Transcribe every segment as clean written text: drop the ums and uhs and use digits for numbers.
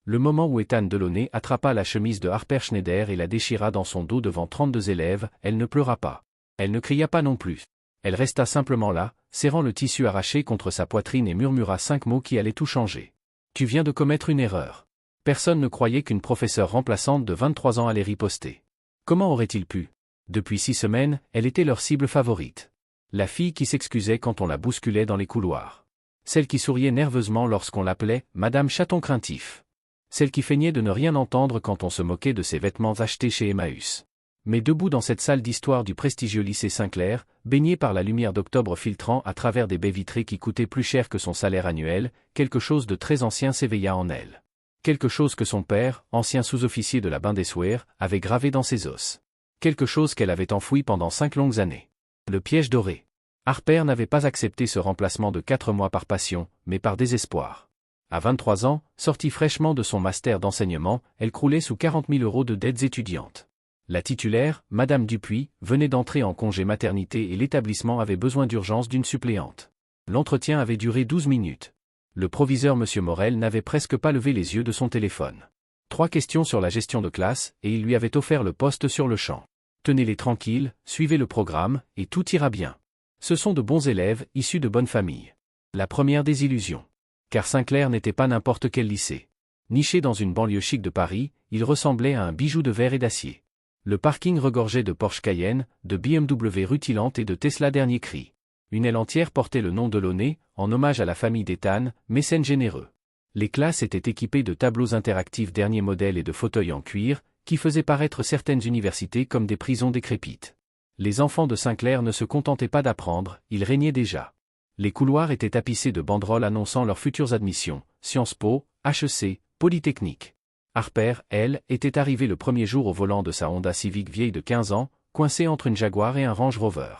Le moment où Ethan Delaunay attrapa la chemise de Harper Schneider et la déchira dans son dos devant 32 élèves, elle ne pleura pas. Elle ne cria pas non plus. Elle resta simplement là, serrant le tissu arraché contre sa poitrine et murmura 5 mots qui allaient tout changer. « Tu viens de commettre une erreur. » Personne ne croyait qu'une professeure remplaçante de 23 ans allait riposter. Comment aurait-il pu? Depuis 6 semaines, elle était leur cible favorite. La fille qui s'excusait quand on la bousculait dans les couloirs. Celle qui souriait nerveusement lorsqu'on l'appelait « Madame Chaton Craintif ». Celle qui feignait de ne rien entendre quand on se moquait de ses vêtements achetés chez Emmaüs. Mais debout dans cette salle d'histoire du prestigieux lycée Saint-Clair, baignée par la lumière d'octobre filtrant à travers des baies vitrées qui coûtaient plus cher que son salaire annuel, quelque chose de très ancien s'éveilla en elle. Quelque chose que son père, ancien sous-officier de la Bundeswehr, avait gravé dans ses os. Quelque chose qu'elle avait enfoui pendant 5 longues années. Le piège doré. Harper n'avait pas accepté ce remplacement de 4 mois par passion, mais par désespoir. À 23 ans, sortie fraîchement de son master d'enseignement, elle croulait sous 40 000 € de dettes étudiantes. La titulaire, Madame Dupuis, venait d'entrer en congé maternité et l'établissement avait besoin d'urgence d'une suppléante. L'entretien avait duré 12 minutes. Le proviseur M. Morel n'avait presque pas levé les yeux de son téléphone. 3 questions sur la gestion de classe, et il lui avait offert le poste sur le champ. Tenez-les tranquilles, suivez le programme, et tout ira bien. Ce sont de bons élèves, issus de bonnes familles. La première désillusion. Car Saint-Clair n'était pas n'importe quel lycée. Niché dans une banlieue chic de Paris, il ressemblait à un bijou de verre et d'acier. Le parking regorgeait de Porsche Cayenne, de BMW rutilantes et de Tesla dernier cri. Une aile entière portait le nom de Delaunay, en hommage à la famille d'Ethan, mécène généreux. Les classes étaient équipées de tableaux interactifs dernier modèle et de fauteuils en cuir, qui faisaient paraître certaines universités comme des prisons décrépites. Les enfants de Saint-Clair ne se contentaient pas d'apprendre, ils régnaient déjà. Les couloirs étaient tapissés de banderoles annonçant leurs futures admissions, Sciences Po, HEC, Polytechnique. Harper, elle, était arrivée le premier jour au volant de sa Honda Civic vieille de 15 ans, coincée entre une Jaguar et un Range Rover.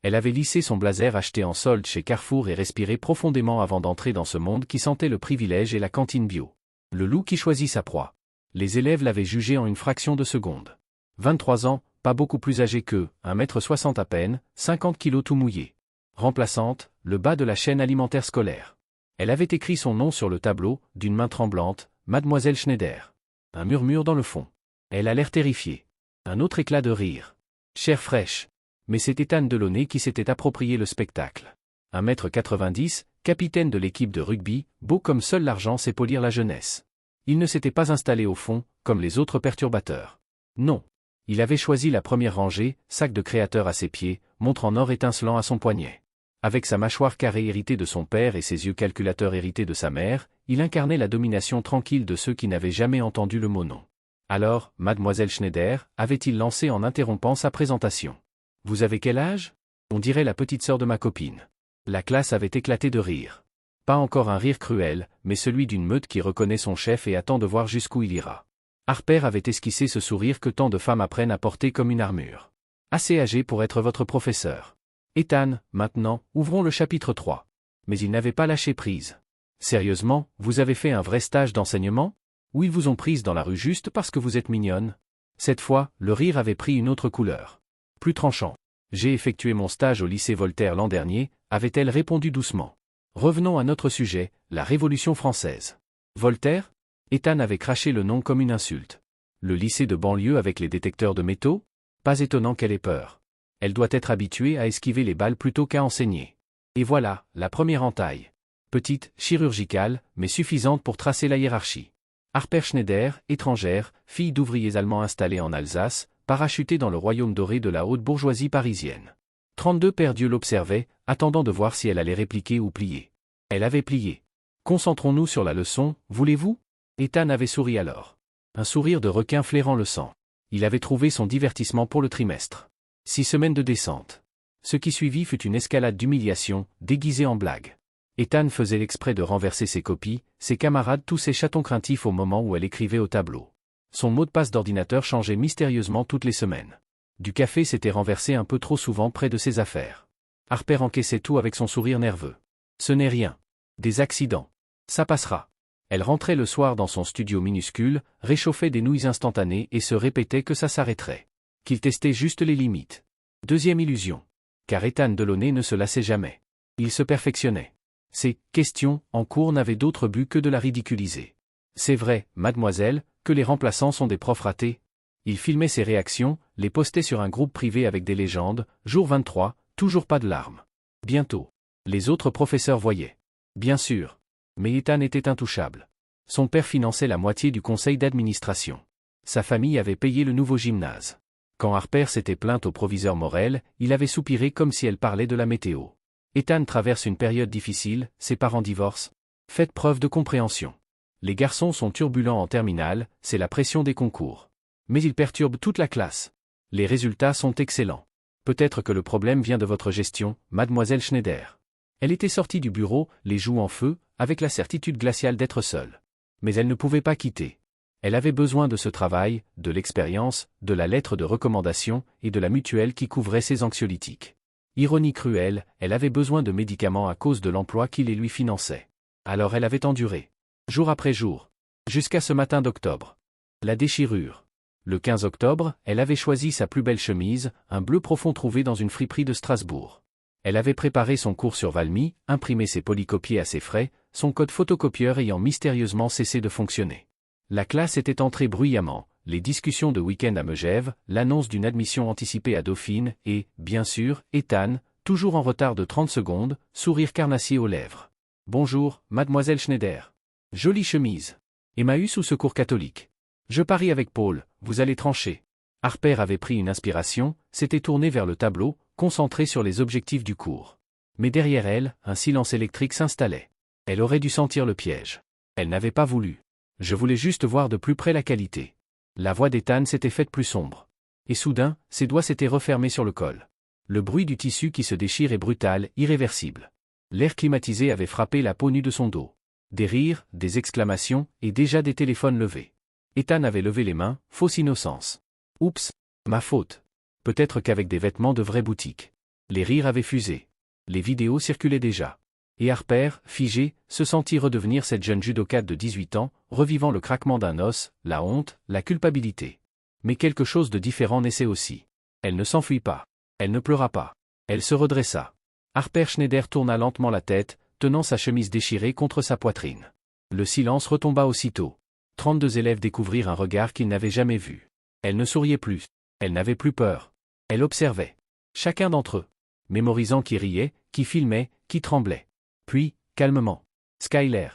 Elle avait lissé son blazer acheté en solde chez Carrefour et respiré profondément avant d'entrer dans ce monde qui sentait le privilège et la cantine bio. Le loup qui choisit sa proie. Les élèves l'avaient jugée en une fraction de seconde. 23 ans, pas beaucoup plus âgée qu'eux, 1,60 m à peine, 50 kg tout mouillé. Remplaçante, le bas de la chaîne alimentaire scolaire. Elle avait écrit son nom sur le tableau, d'une main tremblante, Mademoiselle Schneider. Un murmure dans le fond. Elle a l'air terrifiée. Un autre éclat de rire. Chair fraîche. Mais c'est Ethan Delaunay qui s'était approprié le spectacle. 1,90 m, capitaine de l'équipe de rugby, beau comme seul l'argent sait polir la jeunesse. Il ne s'était pas installé au fond, comme les autres perturbateurs. Non. Il avait choisi la première rangée, sac de créateur à ses pieds, montre en or étincelant à son poignet. Avec sa mâchoire carrée héritée de son père et ses yeux calculateurs hérités de sa mère, il incarnait la domination tranquille de ceux qui n'avaient jamais entendu le mot non. Alors, Mademoiselle Schneider, avait-il lancé en interrompant sa présentation. « Vous avez quel âge ? On dirait la petite sœur de ma copine. » La classe avait éclaté de rire. Pas encore un rire cruel, mais celui d'une meute qui reconnaît son chef et attend de voir jusqu'où il ira. Harper avait esquissé ce sourire que tant de femmes apprennent à porter comme une armure. Assez âgé pour être votre professeur. Ethan, maintenant, ouvrons le chapitre 3. Mais il n'avait pas lâché prise. Sérieusement, vous avez fait un vrai stage d'enseignement ? Ou ils vous ont prise dans la rue juste parce que vous êtes mignonne ? Cette fois, le rire avait pris une autre couleur. Plus tranchant. J'ai effectué mon stage au lycée Voltaire l'an dernier, avait-elle répondu doucement. Revenons à notre sujet, la Révolution française. Voltaire ? Ethan avait craché le nom comme une insulte. Le lycée de banlieue avec les détecteurs de métaux ? Pas étonnant qu'elle ait peur. Elle doit être habituée à esquiver les balles plutôt qu'à enseigner. Et voilà, la première entaille. Petite, chirurgicale, mais suffisante pour tracer la hiérarchie. Harper Schneider, étrangère, fille d'ouvriers allemands installés en Alsace, parachutée dans le royaume doré de la haute bourgeoisie parisienne. 32 pères Dieu l'observaient, attendant de voir si elle allait répliquer ou plier. Elle avait plié. Concentrons-nous sur la leçon, voulez-vous ? Ethan avait souri alors. Un sourire de requin flairant le sang. Il avait trouvé son divertissement pour le trimestre. 6 semaines de descente. Ce qui suivit fut une escalade d'humiliation, déguisée en blague. Ethan faisait l'exprès de renverser ses copies, ses camarades tous ses chatons craintifs au moment où elle écrivait au tableau. Son mot de passe d'ordinateur changeait mystérieusement toutes les semaines. Du café s'était renversé un peu trop souvent près de ses affaires. Harper encaissait tout avec son sourire nerveux. Ce n'est rien. Des accidents. Ça passera. Elle rentrait le soir dans son studio minuscule, réchauffait des nouilles instantanées et se répétait que ça s'arrêterait. Qu'il testait juste les limites. Deuxième illusion. Car Ethan Delaunay ne se lassait jamais. Il se perfectionnait. Ses « questions » en cours n'avaient d'autre but que de la ridiculiser. C'est vrai, mademoiselle, que les remplaçants sont des profs ratés. Il filmait ses réactions, les postait sur un groupe privé avec des légendes, jour 23, toujours pas de larmes. Bientôt. Les autres professeurs voyaient. Bien sûr. Mais Ethan était intouchable. Son père finançait la moitié du conseil d'administration. Sa famille avait payé le nouveau gymnase. Quand Harper s'était plainte au proviseur Morel, il avait soupiré comme si elle parlait de la météo. Ethan traverse une période difficile, ses parents divorcent. Faites preuve de compréhension. Les garçons sont turbulents en terminale, c'est la pression des concours. Mais ils perturbent toute la classe. Les résultats sont excellents. Peut-être que le problème vient de votre gestion, mademoiselle Schneider. Elle était sortie du bureau, les joues en feu, avec la certitude glaciale d'être seule. Mais elle ne pouvait pas quitter. Elle avait besoin de ce travail, de l'expérience, de la lettre de recommandation et de la mutuelle qui couvrait ses anxiolytiques. Ironie cruelle, elle avait besoin de médicaments à cause de l'emploi qui les lui finançait. Alors elle avait enduré. Jour après jour. Jusqu'à ce matin d'octobre. La déchirure. Le 15 octobre, elle avait choisi sa plus belle chemise, un bleu profond trouvé dans une friperie de Strasbourg. Elle avait préparé son cours sur Valmy, imprimé ses polycopiés à ses frais, son code photocopieur ayant mystérieusement cessé de fonctionner. La classe était entrée bruyamment, les discussions de week-end à Megève, l'annonce d'une admission anticipée à Dauphine et, bien sûr, Ethan, toujours en retard de 30 secondes, sourire carnassier aux lèvres. « Bonjour, mademoiselle Schneider. Jolie chemise. Emmaüs ou Secours catholique. Je parie avec Paul, vous allez trancher. » Harper avait pris une inspiration, s'était tourné vers le tableau, concentré sur les objectifs du cours. Mais derrière elle, un silence électrique s'installait. Elle aurait dû sentir le piège. Elle n'avait pas voulu. Je voulais juste voir de plus près la qualité. La voix d'Ethan s'était faite plus sombre. Et soudain, ses doigts s'étaient refermés sur le col. Le bruit du tissu qui se déchire est brutal, irréversible. L'air climatisé avait frappé la peau nue de son dos. Des rires, des exclamations, et déjà des téléphones levés. Ethan avait levé les mains, fausse innocence. Oups, ma faute. Peut-être qu'avec des vêtements de vraie boutique. Les rires avaient fusé. Les vidéos circulaient déjà. Et Harper, figée, se sentit redevenir cette jeune judokate de 18 ans, revivant le craquement d'un os, la honte, la culpabilité. Mais quelque chose de différent naissait aussi. Elle ne s'enfuit pas. Elle ne pleura pas. Elle se redressa. Harper Schneider tourna lentement la tête, tenant sa chemise déchirée contre sa poitrine. Le silence retomba aussitôt. 32 élèves découvrirent un regard qu'ils n'avaient jamais vu. Elle ne souriait plus. Elle n'avait plus peur. Elle observait. Chacun d'entre eux. Mémorisant qui riait, qui filmait, qui tremblait. Puis, calmement. Skyler.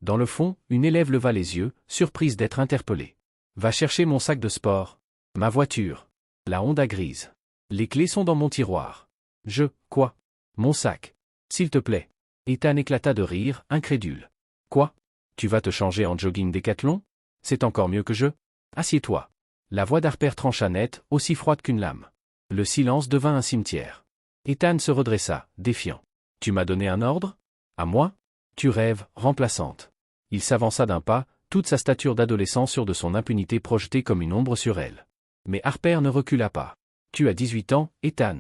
Dans le fond, une élève leva les yeux, surprise d'être interpellée. Va chercher mon sac de sport. Ma voiture. La Honda grise. Les clés sont dans mon tiroir. Quoi? Mon sac. S'il te plaît. Ethan éclata de rire, incrédule. Quoi? Tu vas te changer en jogging Décathlon? C'est encore mieux que je. Assieds-toi. La voix d'Harper trancha net, aussi froide qu'une lame. Le silence devint un cimetière. Ethan se redressa, défiant. Tu m'as donné un ordre? À moi? Tu rêves, remplaçante. Il s'avança d'un pas, toute sa stature d'adolescent sûre de son impunité projetée comme une ombre sur elle. Mais Harper ne recula pas. Tu as 18 ans, Ethan.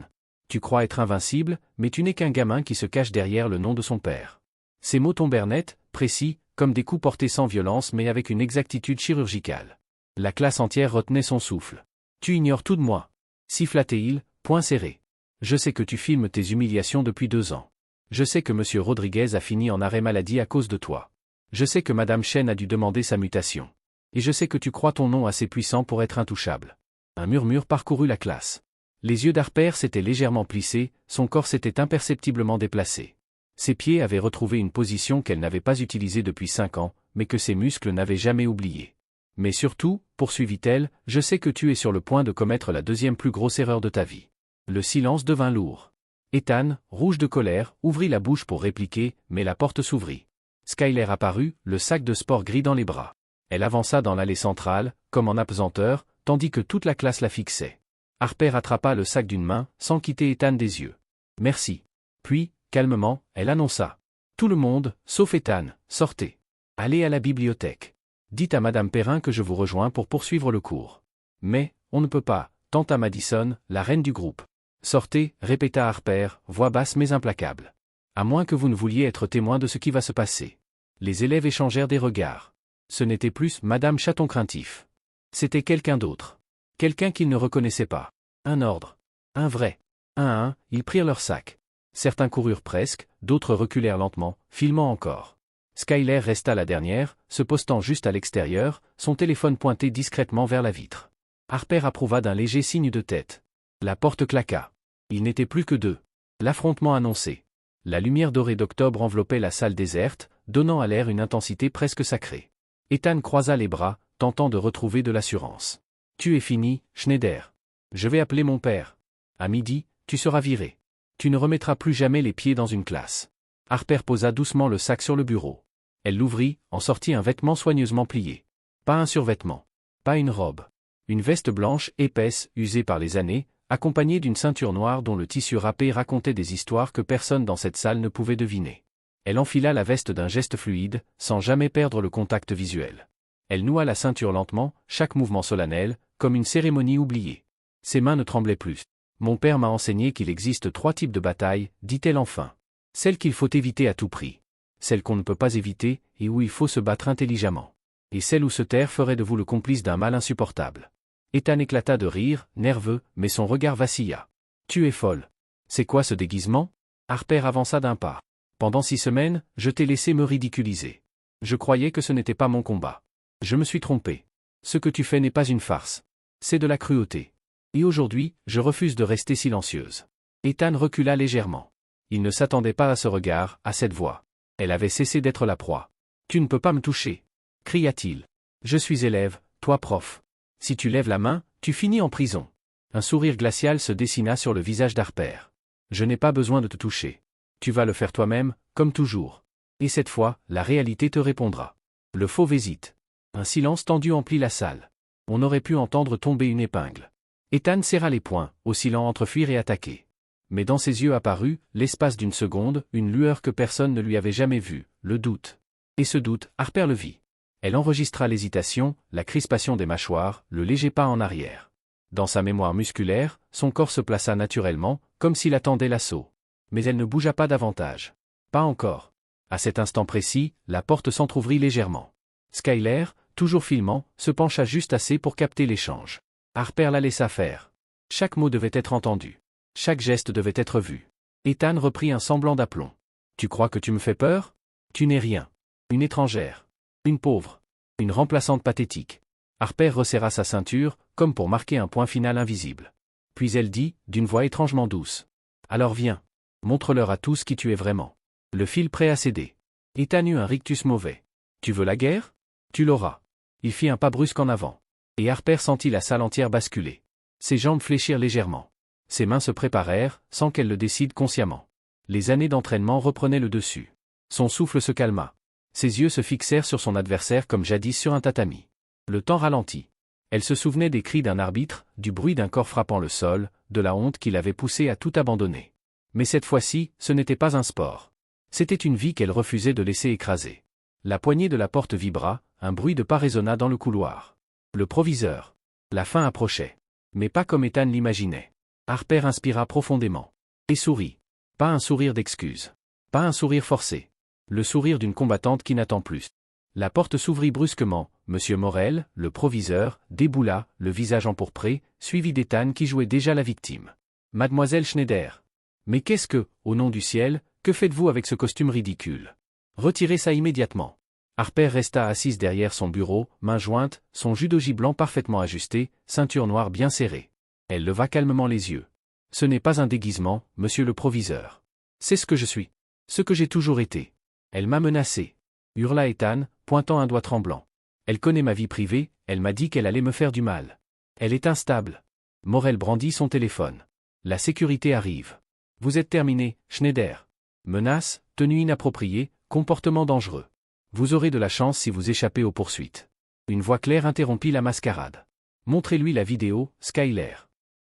Tu crois être invincible, mais tu n'es qu'un gamin qui se cache derrière le nom de son père. Ces mots tombèrent nets, précis, comme des coups portés sans violence mais avec une exactitude chirurgicale. La classe entière retenait son souffle. Tu ignores tout de moi. Siffla-t-il, poing serré. Je sais que tu filmes tes humiliations depuis 2 ans. Je sais que M. Rodriguez a fini en arrêt maladie à cause de toi. Je sais que Mme Chen a dû demander sa mutation. Et je sais que tu crois ton nom assez puissant pour être intouchable. Un murmure parcourut la classe. Les yeux d'Harper s'étaient légèrement plissés, son corps s'était imperceptiblement déplacé. Ses pieds avaient retrouvé une position qu'elle n'avait pas utilisée depuis 5 ans, mais que ses muscles n'avaient jamais oubliée. Mais surtout, poursuivit-elle, je sais que tu es sur le point de commettre la 2e plus grosse erreur de ta vie. Le silence devint lourd. Ethan, rouge de colère, ouvrit la bouche pour répliquer, mais la porte s'ouvrit. Skyler apparut, le sac de sport gris dans les bras. Elle avança dans l'allée centrale, comme en apesanteur, tandis que toute la classe la fixait. Harper attrapa le sac d'une main, sans quitter Ethan des yeux. Merci. Puis, calmement, elle annonça. Tout le monde, sauf Ethan, sortez. Allez à la bibliothèque. Dites à Madame Perrin que je vous rejoins pour poursuivre le cours. Mais, on ne peut pas, tenta Madison, la reine du groupe. Sortez, répéta Harper, voix basse mais implacable. À moins que vous ne vouliez être témoin de ce qui va se passer. Les élèves échangèrent des regards. Ce n'était plus Madame Chaton craintif. C'était quelqu'un d'autre. Quelqu'un qu'ils ne reconnaissaient pas. Un ordre. Un vrai. Un à un, ils prirent leur sac. Certains coururent presque, d'autres reculèrent lentement, filmant encore. Skyler resta la dernière, se postant juste à l'extérieur, son téléphone pointé discrètement vers la vitre. Harper approuva d'un léger signe de tête. La porte claqua. Il n'était plus que deux. L'affrontement annoncé. La lumière dorée d'octobre enveloppait la salle déserte, donnant à l'air une intensité presque sacrée. Ethan croisa les bras, tentant de retrouver de l'assurance. « Tu es fini, Schneider. Je vais appeler mon père. À midi, tu seras viré. Tu ne remettras plus jamais les pieds dans une classe. » Harper posa doucement le sac sur le bureau. Elle l'ouvrit, en sortit un vêtement soigneusement plié. Pas un survêtement. Pas une robe. Une veste blanche, épaisse, usée par les années, accompagnée d'une ceinture noire dont le tissu râpé racontait des histoires que personne dans cette salle ne pouvait deviner. Elle enfila la veste d'un geste fluide, sans jamais perdre le contact visuel. Elle noua la ceinture lentement, chaque mouvement solennel, comme une cérémonie oubliée. Ses mains ne tremblaient plus. « Mon père m'a enseigné qu'il existe 3 types de batailles, dit-elle enfin. Celle qu'il faut éviter à tout prix. Celle qu'on ne peut pas éviter, et où il faut se battre intelligemment. Et celle où se taire ferait de vous le complice d'un mal insupportable. » Ethan éclata de rire, nerveux, mais son regard vacilla. « Tu es folle. C'est quoi ce déguisement ?» Harper avança d'un pas. « Pendant 6 semaines, je t'ai laissé me ridiculiser. Je croyais que ce n'était pas mon combat. Je me suis trompé. Ce que tu fais n'est pas une farce. C'est de la cruauté. Et aujourd'hui, je refuse de rester silencieuse. » Ethan recula légèrement. Il ne s'attendait pas à ce regard, à cette voix. Elle avait cessé d'être la proie. « Tu ne peux pas me toucher !» cria-t-il. « Je suis élève, toi prof. Si tu lèves la main, tu finis en prison. » Un sourire glacial se dessina sur le visage d'Harper. « Je n'ai pas besoin de te toucher. Tu vas le faire toi-même, comme toujours. Et cette fois, la réalité te répondra. » Le fauve hésite. Un silence tendu emplit la salle. On aurait pu entendre tomber une épingle. Ethan serra les poings, oscillant entre fuir et attaquer. Mais dans ses yeux apparut, l'espace d'une seconde, une lueur que personne ne lui avait jamais vue, le doute. Et ce doute, Harper le vit. Elle enregistra l'hésitation, la crispation des mâchoires, le léger pas en arrière. Dans sa mémoire musculaire, son corps se plaça naturellement, comme s'il attendait l'assaut. Mais elle ne bougea pas davantage. Pas encore. À cet instant précis, la porte s'entr'ouvrit légèrement. Skyler, toujours filmant, se pencha juste assez pour capter l'échange. Harper la laissa faire. Chaque mot devait être entendu. Chaque geste devait être vu. Ethan reprit un semblant d'aplomb. « Tu crois que tu me fais peur ? Tu n'es rien. Une étrangère. Une pauvre. Une remplaçante pathétique. » Harper resserra sa ceinture, comme pour marquer un point final invisible. Puis elle dit, d'une voix étrangement douce. « Alors viens. Montre-leur à tous qui tu es vraiment. » Le fil prêt à céder. Ethan eut un rictus mauvais. « Tu veux la guerre ? Tu l'auras. » Il fit un pas brusque en avant. Et Harper sentit la salle entière basculer. Ses jambes fléchirent légèrement. Ses mains se préparèrent, sans qu'elle le décide consciemment. Les années d'entraînement reprenaient le dessus. Son souffle se calma. Ses yeux se fixèrent sur son adversaire comme jadis sur un tatami. Le temps ralentit. Elle se souvenait des cris d'un arbitre, du bruit d'un corps frappant le sol, de la honte qui l'avait poussée à tout abandonner. Mais cette fois-ci, ce n'était pas un sport. C'était une vie qu'elle refusait de laisser écraser. La poignée de la porte vibra, un bruit de pas résonna dans le couloir. Le proviseur. La fin approchait. Mais pas comme Ethan l'imaginait. Harper inspira profondément. Et sourit. Pas un sourire d'excuse. Pas un sourire forcé. Le sourire d'une combattante qui n'attend plus. La porte s'ouvrit brusquement, Monsieur Morel, le proviseur, déboula, le visage empourpré, suivi d'Ethan qui jouait déjà la victime. Mademoiselle Schneider. Mais qu'est-ce que, au nom du ciel, que faites-vous avec ce costume ridicule ? Retirez ça immédiatement. Harper resta assise derrière son bureau, mains jointes, son judogi blanc parfaitement ajusté, ceinture noire bien serrée. Elle leva calmement les yeux. Ce n'est pas un déguisement, monsieur le proviseur. C'est ce que je suis. Ce que j'ai toujours été. Elle m'a menacé. Hurla Ethan, pointant un doigt tremblant. Elle connaît ma vie privée, elle m'a dit qu'elle allait me faire du mal. Elle est instable. Morel brandit son téléphone. La sécurité arrive. Vous êtes terminé, Schneider. Menace, tenue inappropriée, comportement dangereux. Vous aurez de la chance si vous échappez aux poursuites. Une voix claire interrompit la mascarade. Montrez-lui la vidéo, Skyler.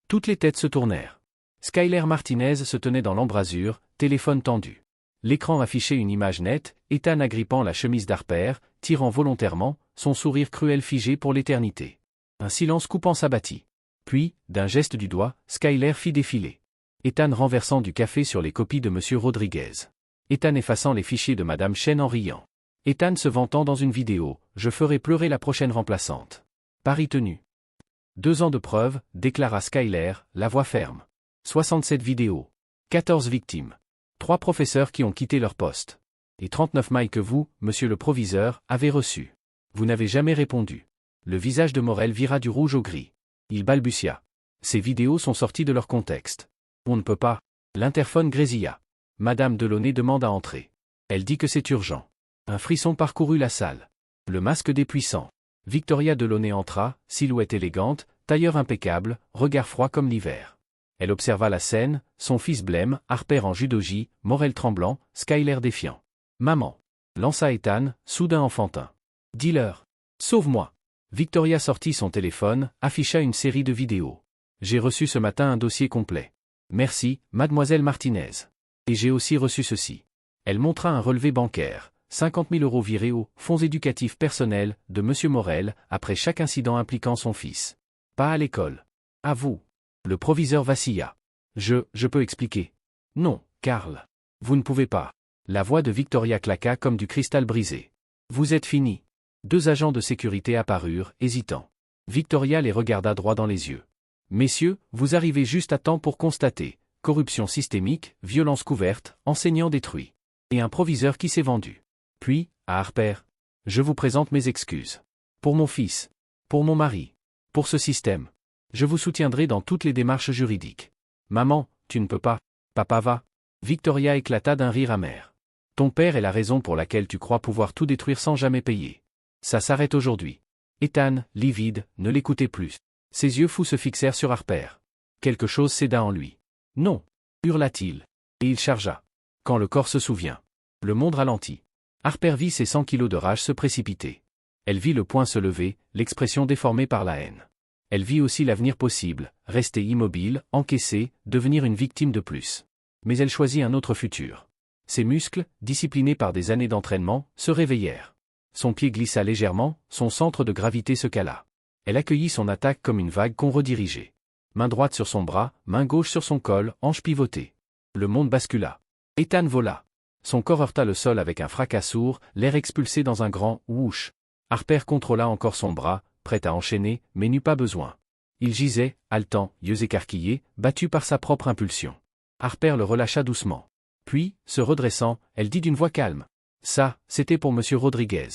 Toutes les têtes se tournèrent. Skyler Martinez se tenait dans l'embrasure, téléphone tendu. L'écran affichait une image nette, Ethan agrippant la chemise d'Harper, tirant volontairement, son sourire cruel figé pour l'éternité. Un silence coupant s'abattit. Puis, d'un geste du doigt, Skyler fit défiler. Ethan renversant du café sur les copies de Monsieur Rodriguez. Ethan effaçant les fichiers de Madame Chen en riant. Ethan se vantant dans une vidéo, « Je ferai pleurer la prochaine remplaçante. » Pari tenu. 2 ans de preuve, déclara Skyler, la voix ferme. 67 vidéos. 14 victimes. 3 professeurs qui ont quitté leur poste. Et 39 mailles que vous, monsieur le proviseur, avez reçues. Vous n'avez jamais répondu. Le visage de Morel vira du rouge au gris. Il balbutia. Ces vidéos sont sorties de leur contexte. On ne peut pas. L'interphone grésilla. Madame Delaunay demande à entrer. Elle dit que c'est urgent. Un frisson parcourut la salle. Le masque des puissants. Victoria Delaunay entra, silhouette élégante, tailleur impeccable, regard froid comme l'hiver. Elle observa la scène, son fils blême, Harper en judogi, Morel tremblant, Skyler défiant. Maman. Lança Ethan, soudain enfantin. Dis-leur. Sauve-moi. Victoria sortit son téléphone, afficha une série de vidéos. J'ai reçu ce matin un dossier complet. Merci, mademoiselle Martinez. Et j'ai aussi reçu ceci. Elle montra un relevé bancaire. 50 000 € virés aux fonds éducatifs personnels de Monsieur Morel, après chaque incident impliquant son fils. Pas à l'école. À vous. Le proviseur vacilla. Je peux expliquer. Non, Karl. Vous ne pouvez pas. La voix de Victoria claqua comme du cristal brisé. Vous êtes fini. 2 agents de sécurité apparurent, hésitants. Victoria les regarda droit dans les yeux. Messieurs, vous arrivez juste à temps pour constater. Corruption systémique, violence couverte, enseignant détruit. Et un proviseur qui s'est vendu. Puis, à Harper, je vous présente mes excuses. Pour mon fils. Pour mon mari. Pour ce système. Je vous soutiendrai dans toutes les démarches juridiques. Maman, tu ne peux pas. Papa va. Victoria éclata d'un rire amer. Ton père est la raison pour laquelle tu crois pouvoir tout détruire sans jamais payer. Ça s'arrête aujourd'hui. Ethan, livide, ne l'écoutait plus. Ses yeux fous se fixèrent sur Harper. Quelque chose céda en lui. Non, hurla-t-il. Et il chargea. Quand le corps se souvient. Le monde ralentit. Harper vit ses 100 kilos de rage se précipiter. Elle vit le poing se lever, l'expression déformée par la haine. Elle vit aussi l'avenir possible, rester immobile, encaisser, devenir une victime de plus. Mais elle choisit un autre futur. Ses muscles, disciplinés par des années d'entraînement, se réveillèrent. Son pied glissa légèrement, son centre de gravité se cala. Elle accueillit son attaque comme une vague qu'on redirigeait. Main droite sur son bras, main gauche sur son col, hanche pivotée. Le monde bascula. Ethan vola. Son corps heurta le sol avec un fracas sourd, l'air expulsé dans un grand « whoosh ». Harper contrôla encore son bras, prêt à enchaîner, mais n'eut pas besoin. Il gisait, haletant, yeux écarquillés, battu par sa propre impulsion. Harper le relâcha doucement. Puis, se redressant, elle dit d'une voix calme. Ça, c'était pour Monsieur Rodriguez.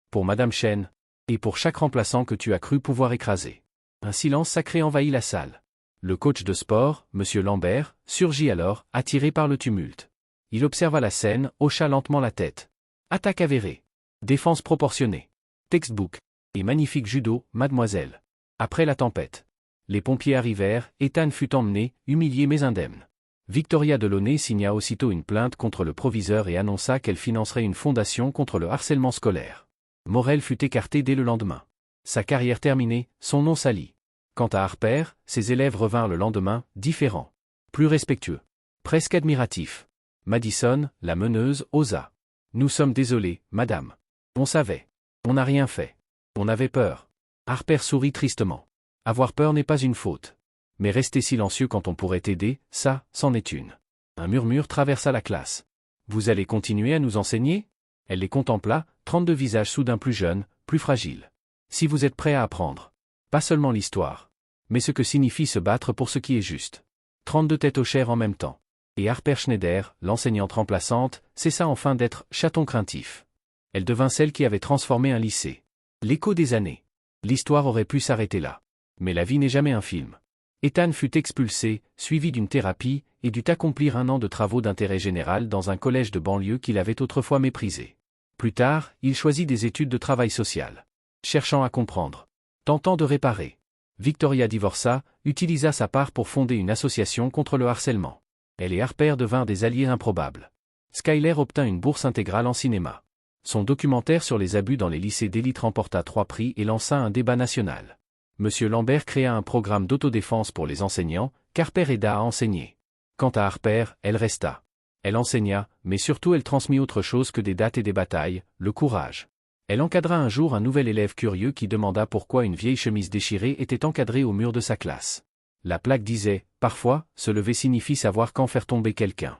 Pour Madame Chen. Et pour chaque remplaçant que tu as cru pouvoir écraser. Un silence sacré envahit la salle. Le coach de sport, Monsieur Lambert, surgit alors, attiré par le tumulte. Il observa la scène, hocha lentement la tête. Attaque avérée. Défense proportionnée. Textbook. Et magnifique judo, mademoiselle. Après la tempête. Les pompiers arrivèrent, Ethan fut emmené, humilié mais indemne. Victoria Delaunay signa aussitôt une plainte contre le proviseur et annonça qu'elle financerait une fondation contre le harcèlement scolaire. Morel fut écarté dès le lendemain. Sa carrière terminée, son nom sali. Quant à Harper, ses élèves revinrent le lendemain, différents. Plus respectueux. Presque admiratifs. Madison, la meneuse, osa. Nous sommes désolés, madame. On savait. On n'a rien fait. On avait peur. Harper sourit tristement. Avoir peur n'est pas une faute. Mais rester silencieux quand on pourrait aider, ça, c'en est une. Un murmure traversa la classe. Vous allez continuer à nous enseigner? Elle les contempla, 32 visages soudain plus jeunes, plus fragiles. Si vous êtes prêts à apprendre. Pas seulement l'histoire. Mais ce que signifie se battre pour ce qui est juste. 32 têtes hochèrent en même temps. Et Harper Schneider, l'enseignante remplaçante, cessa enfin d'être « chaton craintif ». Elle devint celle qui avait transformé un lycée. L'écho des années. L'histoire aurait pu s'arrêter là. Mais la vie n'est jamais un film. Ethan fut expulsé, suivi d'une thérapie, et dut accomplir 1 an de travaux d'intérêt général dans un collège de banlieue qu'il avait autrefois méprisé. Plus tard, il choisit des études de travail social. Cherchant à comprendre. Tentant de réparer. Victoria divorça, utilisa sa part pour fonder une association contre le harcèlement. Elle et Harper devinrent des alliés improbables. Skyler obtint une bourse intégrale en cinéma. Son documentaire sur les abus dans les lycées d'élite remporta 3 prix et lança un débat national. Monsieur Lambert créa un programme d'autodéfense pour les enseignants, qu'Harper aida à enseigner. Quant à Harper, elle resta. Elle enseigna, mais surtout elle transmit autre chose que des dates et des batailles, le courage. Elle encadra un jour un nouvel élève curieux qui demanda pourquoi une vieille chemise déchirée était encadrée au mur de sa classe. La plaque disait, parfois, se lever signifie savoir quand faire tomber quelqu'un.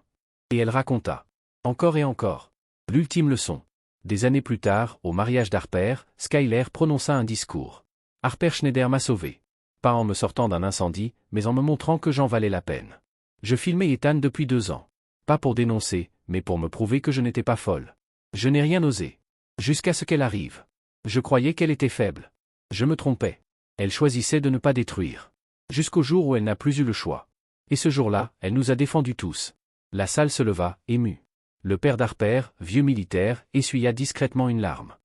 Et elle raconta. Encore et encore. L'ultime leçon. Des années plus tard, au mariage d'Harper, Skyler prononça un discours. Harper Schneider m'a sauvé. Pas en me sortant d'un incendie, mais en me montrant que j'en valais la peine. Je filmais Ethan depuis 2 ans. Pas pour dénoncer, mais pour me prouver que je n'étais pas folle. Je n'ai rien osé. Jusqu'à ce qu'elle arrive. Je croyais qu'elle était faible. Je me trompais. Elle choisissait de ne pas détruire. Jusqu'au jour où elle n'a plus eu le choix. Et ce jour-là, elle nous a défendus tous. La salle se leva, émue. Le père d'Harper, vieux militaire, essuya discrètement une larme.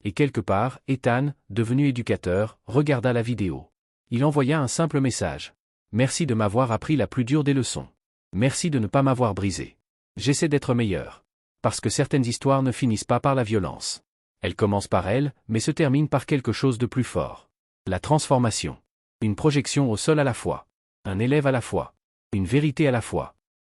Et quelque part, Ethan, devenu éducateur, regarda la vidéo. Il envoya un simple message. Merci de m'avoir appris la plus dure des leçons. Merci de ne pas m'avoir brisé. J'essaie d'être meilleur. Parce que certaines histoires ne finissent pas par la violence. Elles commencent par elle, mais se terminent par quelque chose de plus fort. La transformation. Une projection au sol à la fois. Un élève à la fois. Une vérité à la fois.